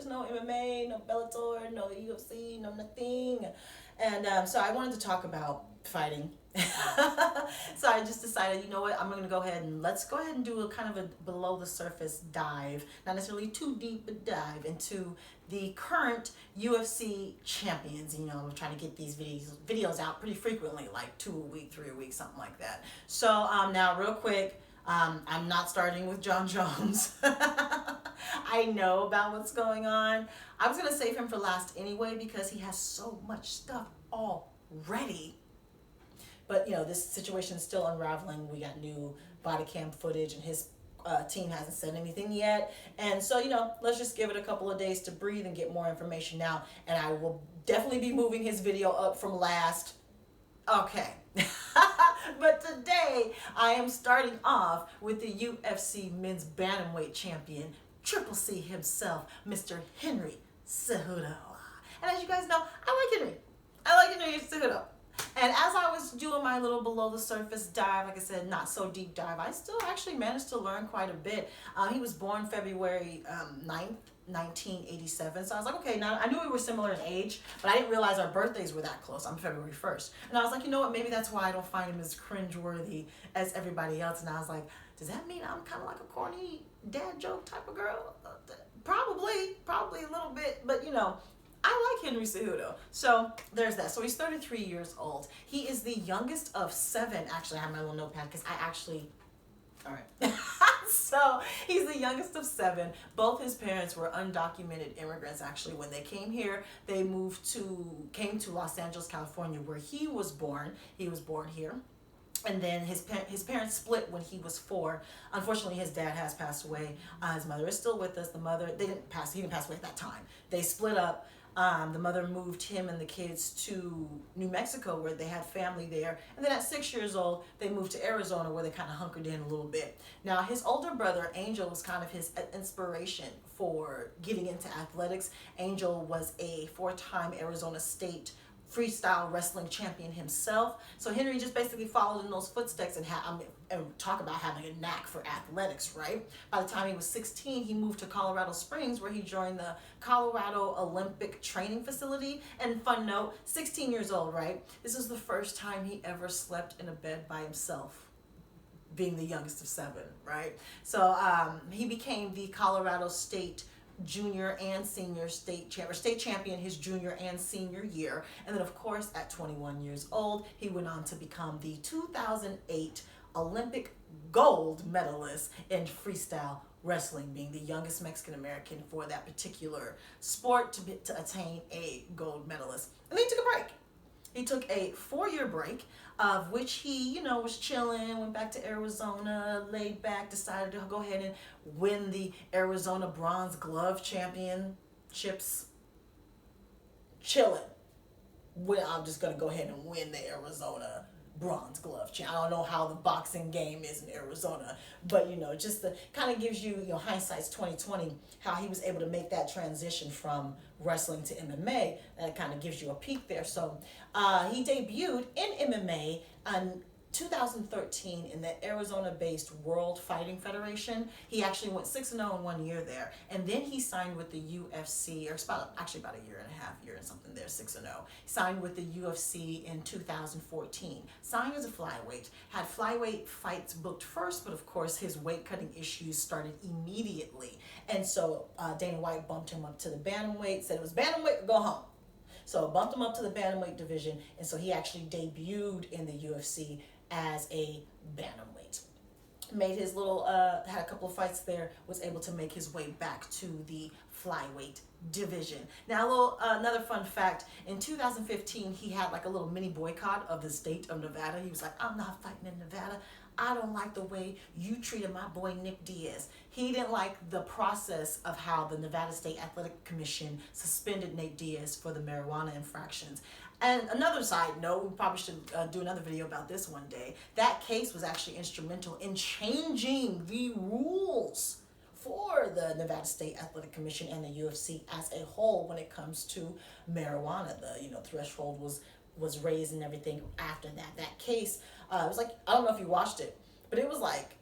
there's no MMA, no Bellator, no UFC, no nothing. And so I wanted to talk about fighting. So I just decided, you know what, I'm going to go ahead and let's go ahead and do a kind of a below the surface dive, not necessarily too deep, but dive into the current UFC champions. You know, I'm trying to get these videos out pretty frequently, like 2 a week, 3 a week, something like that. So now real quick, I'm not starting with John Jones. I know about what's going on. I was going to save him for last anyway because he has so much stuff already. But, you know, this situation is still unraveling. We got new body cam footage, and his team hasn't said anything yet. And so, you know, let's just give it a couple of days to breathe and get more information now. And I will definitely be moving his video up from last. Okay. But today, I am starting off with the UFC Men's Bantamweight Champion, Triple C himself, Mr. Henry Cejudo. And as you guys know, I like Henry. I like Henry Cejudo. And as I was doing my little below the surface dive, like I said, not so deep dive, I still actually managed to learn quite a bit. He was born February 9th, 1987. So I was like, okay, now I knew we were similar in age, but I didn't realize our birthdays were that close. I'm February 1st. And I was like, you know what, maybe that's why I don't find him as cringeworthy as everybody else. And I was like, does that mean I'm kind of like a corny dad joke type of girl? Probably a little bit, but you know, I like Henry Cejudo. So there's that. So he's 33 years old. He is the youngest of 7. Actually, I have my little notepad because all right. So he's the youngest of 7. Both his parents were undocumented immigrants. Actually, when they came here, they came to Los Angeles, California, where he was born. He was born here. And then his parents split when he was 4. Unfortunately, his dad has passed away. His mother is still with us. He didn't pass away at that time. They split up. The mother moved him and the kids to New Mexico, where they had family there. And then at 6 years old, they moved to Arizona, where they kind of hunkered in a little bit. Now, his older brother, Angel, was kind of his inspiration for getting into athletics. Angel was a 4-time Arizona State freestyle wrestling champion himself. So Henry just basically followed in those footsteps and talk about having a knack for athletics, right? By the time he was 16, he moved to Colorado Springs, where he joined the Colorado Olympic Training Facility. And fun note, 16 years old, right? This is the first time he ever slept in a bed by himself, being the youngest of 7, right? So he became the Colorado State junior and senior state champion his junior and senior year. And then of course at 21 years old, he went on to become the 2008 Olympic gold medalist in freestyle wrestling, being the youngest Mexican American for that particular sport to attain a gold medalist. And then he took a break. He took a 4-year break, of which he, you know, was chilling, went back to Arizona, laid back, decided to go ahead and win the Arizona Bronze Glove Championships. Chilling. I'm just going to go ahead and win the Arizona Bronze Glove Champ. I don't know how the boxing game is in Arizona, but you know, just the kind of gives you, hindsight's 2020, how he was able to make that transition from wrestling to MMA. That kind of gives you a peek there. So he debuted in MMA on 2013 in the Arizona-based World Fighting Federation. He actually went 6-0 in 1 year there, and then he signed with the UFC, or about a year and a half, year and something there, 6-0. Signed with the UFC in 2014. Signed as a flyweight, had flyweight fights booked first, but of course his weight cutting issues started immediately, and so Dana White bumped him up to the bantamweight, said it was bantamweight, go home. So bumped him up to the bantamweight division, and so he actually debuted in the UFC as a bantamweight. Made his little, had a couple of fights there, was able to make his way back to the flyweight division. Now, another fun fact, in 2015, he had like a little mini boycott of the state of Nevada. He was like, I'm not fighting in Nevada. I don't like the way you treated my boy Nick Diaz. He didn't like the process of how the Nevada State Athletic Commission suspended Nate Diaz for the marijuana infractions. And another side note, we probably should do another video about this one day. That case was actually instrumental in changing the rules for the Nevada State Athletic Commission and the UFC as a whole when it comes to marijuana. The threshold was raised and everything after that. That case, it was like, I don't know if you watched it, but it was like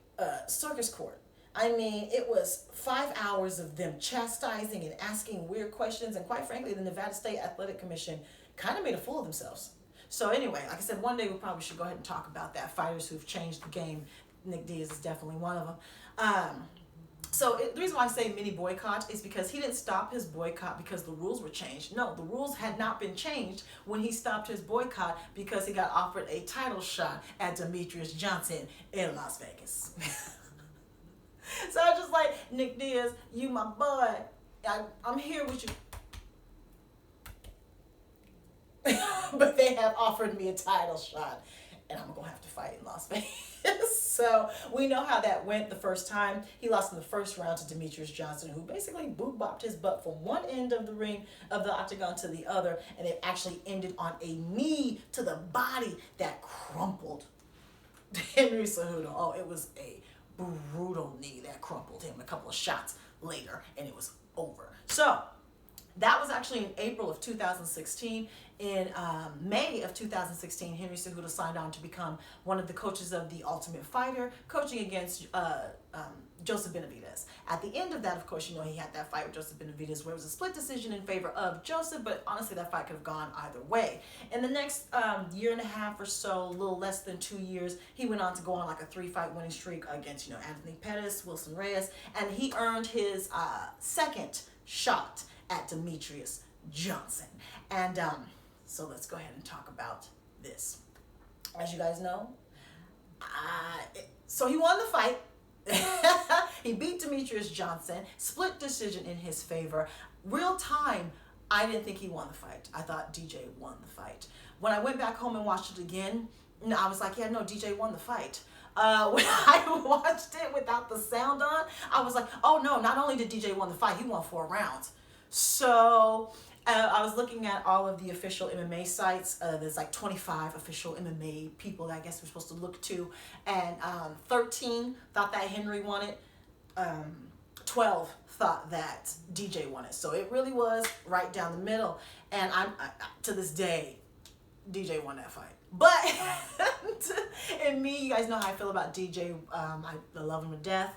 circus court. I mean, it was 5 hours of them chastising and asking weird questions. And quite frankly, the Nevada State Athletic Commission kind of made a fool of themselves. So anyway, like I said, one day we probably should go ahead and talk about that. Fighters who've changed the game. Nick Diaz is definitely one of them. The reason why I say mini boycott is because he didn't stop his boycott because the rules were changed. No, the rules had not been changed when he stopped his boycott because he got offered a title shot at Demetrius Johnson in Las Vegas. So I was just like, Nick Diaz, you my boy. I'm here with you. But they have offered me a title shot, and I'm going to have to fight in Las Vegas. So we know how that went the first time. He lost in the first round to Demetrius Johnson, who basically boot-bopped his butt from one end of the ring, of the octagon, to the other, and it actually ended on a knee to the body that crumpled Henry Cejudo. Oh, it was a brutal knee that crumpled him. A couple of shots later, and it was over. So that was actually in April of 2016. In May of 2016, Henry Cejudo signed on to become one of the coaches of the Ultimate Fighter, coaching against Joseph Benavidez. At the end of that, of course, you know, he had that fight with Joseph Benavidez where it was a split decision in favor of Joseph, but honestly, that fight could have gone either way. In the next year and a half or so, a little less than 2 years, he went on to go on like a 3-fight winning streak against, you know, Anthony Pettis, Wilson Reyes, and he earned his second shot at Demetrius Johnson. And so let's go ahead and talk about this. As you guys know, so he won the fight. He beat Demetrius Johnson, split decision in his favor. Real time, I didn't think he won the fight. I thought DJ won the fight. When I went back home and watched it again, I was like, yeah, no, DJ won the fight. When I watched it without the sound on, I was like, oh no, not only did DJ won the fight, he won 4 rounds. So I was looking at all of the official MMA sites. There's like 25 official MMA people that I guess we're supposed to look to. And 13 thought that Henry won it. 12 thought that DJ won it. So it really was right down the middle. And to this day, DJ won that fight. But and me, you guys know how I feel about DJ. I love him to death.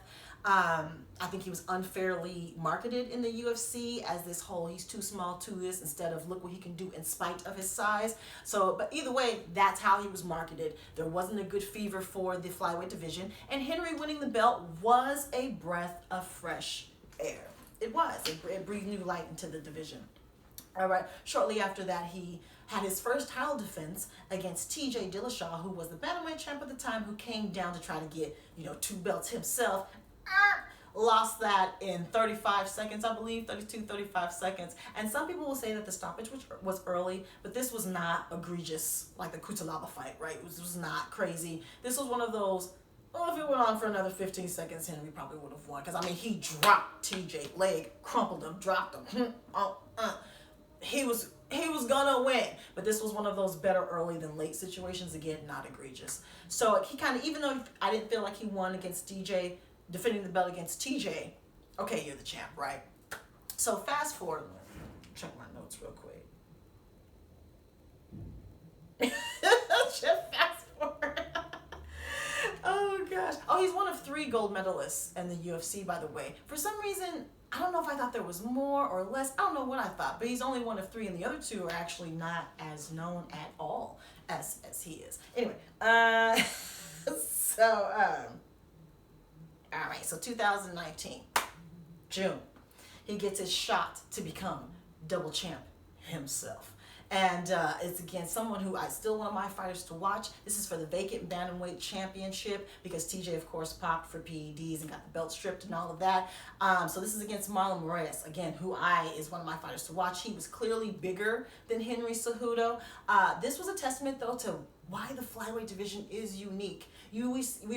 I think he was unfairly marketed in the UFC as this whole he's too small to this instead of look what he can do in spite of his size. So, but either way, that's how he was marketed. There wasn't a good fever for the flyweight division, and Henry winning the belt was a breath of fresh air. It was. It breathed new light into the division. All right. Shortly after that, he had his first title defense against TJ Dillashaw, who was the bantamweight champ at the time, who came down to try to get, 2 belts himself. Lost that in 35 seconds, I believe, 35 seconds. And some people will say that the stoppage was early, but this was not egregious like the Kutalaba fight, right? It was not crazy. This was one of those, if it went on for another 15 seconds, Henry probably would have won. Because, he dropped TJ, leg, crumpled him, dropped him. He was gonna win, but this was one of those better early than late situations. Again, not egregious. So he kind of, even though I didn't feel like he won against DJ, defending the belt against TJ, okay, you're the champ, right? So fast forward, check my notes real quick. Just fast forward. Oh gosh. Oh, he's one of 3 gold medalists in the UFC, by the way. For some reason, I don't know if I thought there was more or less. I don't know what I thought, but he's only one of 3, and the other 2 are actually not as known at all as he is. Anyway, all right, so 2019, June, he gets his shot to become double champ himself. And it's against someone who I still want my fighters to watch. This is for the vacant bantamweight championship because TJ, of course, popped for PEDs and got the belt stripped and all of that. So this is against Marlon Moraes, again, who is one of my fighters to watch. He was clearly bigger than Henry Cejudo. This was a testament, though, to why the flyweight division is unique. We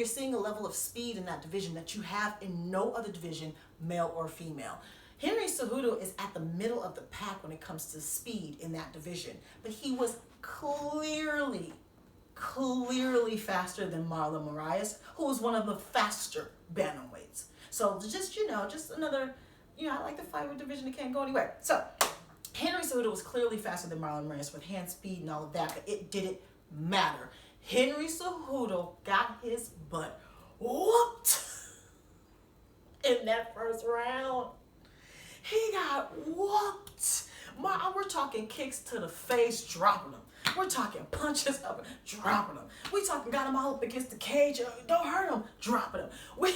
are seeing a level of speed in that division that you have in no other division, male or female. Henry Cejudo is at the middle of the pack when it comes to speed in that division, but he was clearly faster than Marlon Moraes, who was one of the faster bantamweights. So just another, I like the flyweight division, it can't go anywhere. So Henry Cejudo was clearly faster than Marlon Moraes with hand speed and all of that, but it didn't matter. Henry Cejudo got his butt whooped in that first round. He got whooped. We're talking kicks to the face, dropping him. We're talking punches up, dropping him. We talking got him all up against the cage, don't hurt him, dropping him. We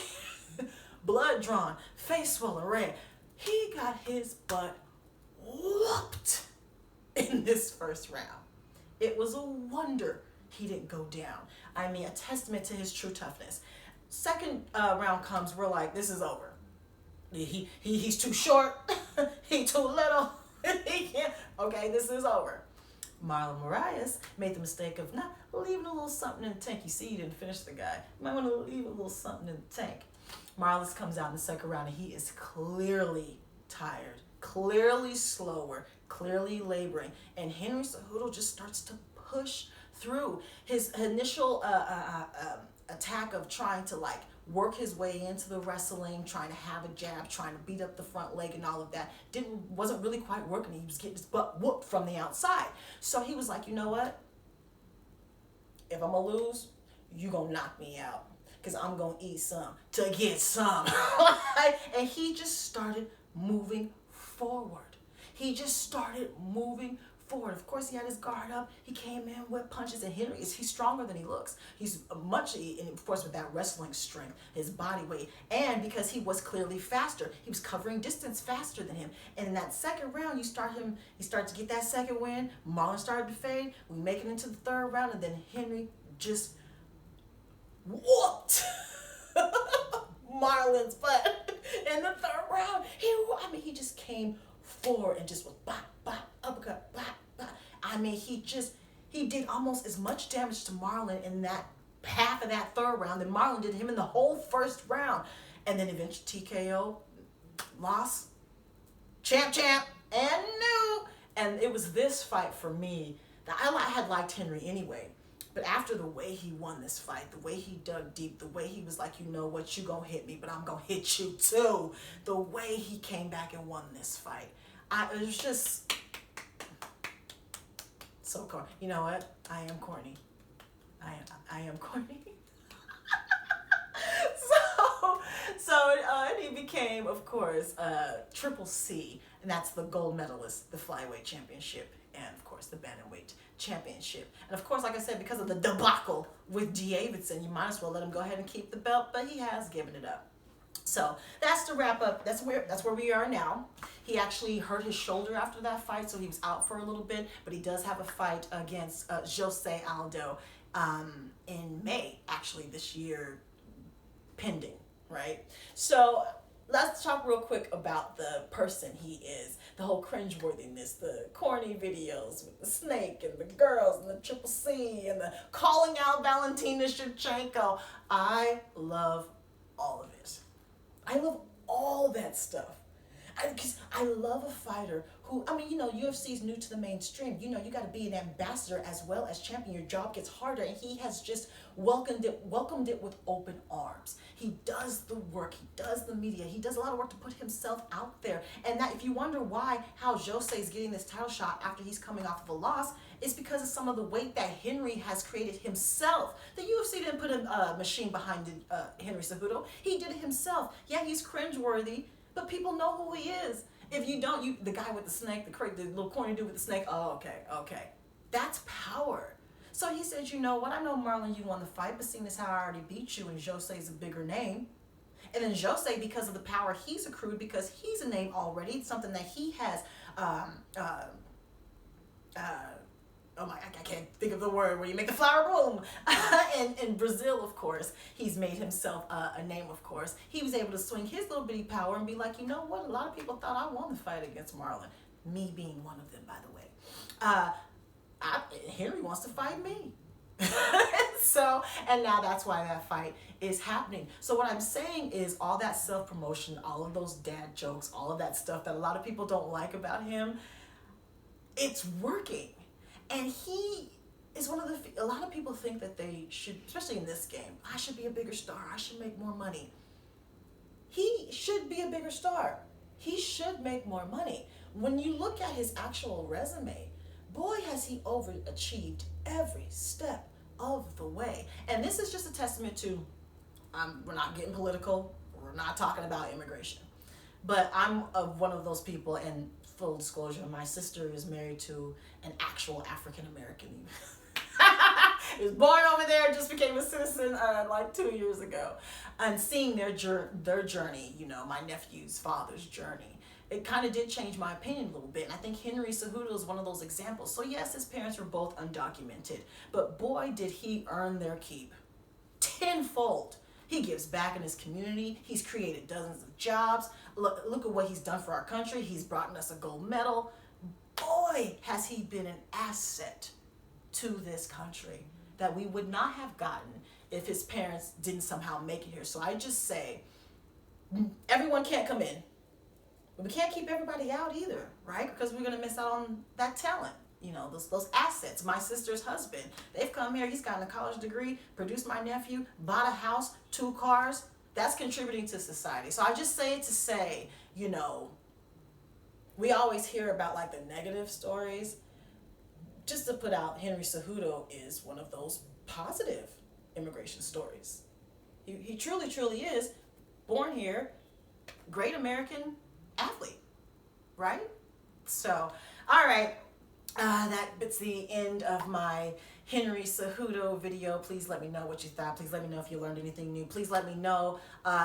blood drawn, face swollen red. He got his butt whooped in this first round. It was a wonder he didn't go down. I mean, a testament to his true toughness. Second round comes, we're like, this is over. He's too short. He too little. He can't. Okay, this is over. Marlon Moraes made the mistake of not leaving a little something in the tank. You see, he didn't finish the guy. You might want to leave a little something in the tank. Marlon comes out in the second round, and he is clearly tired, clearly slower, clearly laboring. And Henry Cejudo just starts to push through. His initial attack of trying to like work his way into the wrestling, trying to have a jab, trying to beat up the front leg and all of that, wasn't really quite working. He was getting his butt whooped from the outside. So he was like, you know what? If I'm gonna lose, you gonna knock me out, because I'm gonna eat some to get some. And he just started moving forward. He just started moving forward. Of course, he had his guard up. He came in with punches, and Henry he's stronger than he looks. He's and of course, with that wrestling strength, his body weight, and because he was clearly faster, he was covering distance faster than him. And in that second round, he started to get that second win. Marlon started to fade. We make it into the third round, and then Henry just whooped Marlon's butt in the third round. He just came forward and just was bop, bop, uppercut, bop, bop. I mean, he did almost as much damage to Marlon in that half of that third round than Marlon did him in the whole first round. And then eventually TKO, loss, champ, and new. And it was this fight for me that I had liked Henry anyway. But after the way he won this fight, the way he dug deep, the way he was like, you know what, you gonna hit me, but I'm gonna hit you too. The way he came back and won this fight, it was just so corny. You know what? I am corny. I am corny. And he became, of course, Triple C, and that's the gold medalist, the flyweight championship, and of course the bantamweight championship. And of course, like I said, because of the debacle with Davidson, you might as well let him go ahead and keep the belt, but he has given it up. So that's to wrap up. That's where we are now. He actually hurt his shoulder after that fight, so he was out for a little bit, but he does have a fight against Jose Aldo in May, actually, this year, pending, right? So let's talk real quick about the person he is, the whole cringeworthiness, the corny videos with the snake and the girls and the Triple C and the calling out Valentina Shevchenko. I love all of it. I love all that stuff. Because I love a fighter who, I mean, you know, UFC is new to the mainstream. You know, you got to be an ambassador as well as champion. Your job gets harder, and he has just welcomed it with open arms. He does the work. He does the media. He does a lot of work to put himself out there. And that, if you wonder how Jose is getting this title shot after he's coming off of a loss, it's because of some of the weight that Henry has created himself. The UFC didn't put a machine behind Henry Cejudo. He did it himself. Yeah, he's cringeworthy, but people know who he is. If you don't, the guy with the snake, the little corny dude with the snake, oh, okay. That's power. So he said, you know what, I know, Marlon, you won the fight, but seeing as how I already beat you, and Jose's a bigger name. And then Jose, because of the power he's accrued, because he's a name already, it's something that he has, I can't think of the word where you make the flower bloom. In Brazil, of course, he's made himself a name, of course. He was able to swing his little bitty power and be like, you know what, a lot of people thought I won the fight against Marlon. Me being one of them, by the way. Henry wants to fight me. And now that's why that fight is happening. So what I'm saying is all that self-promotion, all of those dad jokes, all of that stuff that a lot of people don't like about him, it's working. And he is a lot of people think that they should, especially in this game, I should be a bigger star. I should make more money. He should be a bigger star. He should make more money. When you look at his actual resume, boy, has he overachieved every step of the way. And this is just a testament to, we're not getting political. We're We're not talking about immigration. But I'm one of those people, and full disclosure, my sister is married to an actual African American. He was born over there, just became a citizen like 2 years ago. And seeing their journey, you know, my nephew's father's journey, it kind of did change my opinion a little bit. And I think Henry Cejudo is one of those examples. So yes, his parents were both undocumented, but boy, did he earn their keep tenfold. He gives back in his community. He's created dozens of jobs. Look at what he's done for our country. He's brought us a gold medal. Boy, has he been an asset to this country that we would not have gotten if his parents didn't somehow make it here. So I just say, everyone can't come in. But we can't keep everybody out either, right? Because we're going to miss out on that talent. You know, those assets. My sister's husband, they've come here. He's gotten a college degree, produced my nephew, bought a house, 2 cars. That's contributing to society. So I just say it to say, you know, we always hear about like the negative stories. Just to put out, Henry Cejudo is one of those positive immigration stories. He truly, truly is born here, great American athlete, right? So, all right. That's the end of my Henry Cejudo video. Please let me know what you thought. Please let me know if you learned anything new. Please let me know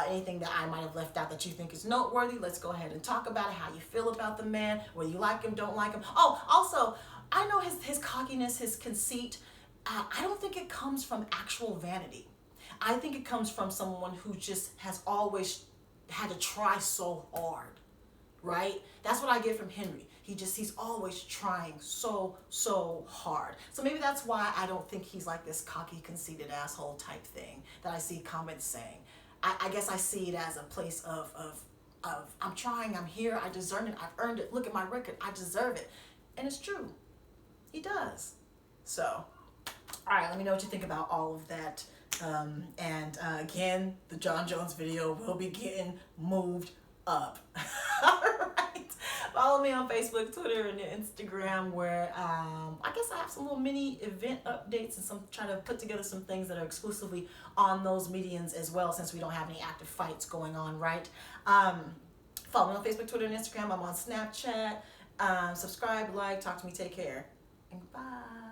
anything that I might have left out that you think is noteworthy. Let's go ahead and talk about it, how you feel about the man, whether you like him, don't like him. Oh, also, I know his cockiness, his conceit, I don't think it comes from actual vanity. I think it comes from someone who just has always had to try so hard, right? That's what I get from Henry. He's always trying so hard. So maybe that's why I don't think he's like this cocky, conceited asshole type thing that I see comments saying. I guess I see it as a place of I'm trying, I'm here, I deserve it, I've earned it, look at my record, I deserve it. And it's true. He does. So, all right, let me know what you think about all of that. Again, the John Jones video will be getting moved up. All right. Follow me on Facebook, Twitter, and Instagram, where I guess I have some little mini event updates and try to put together some things that are exclusively on those mediums as well, since we don't have any active fights going on, right? Follow me on Facebook, Twitter, and Instagram. I'm on Snapchat. Subscribe, like, talk to me, take care, and bye.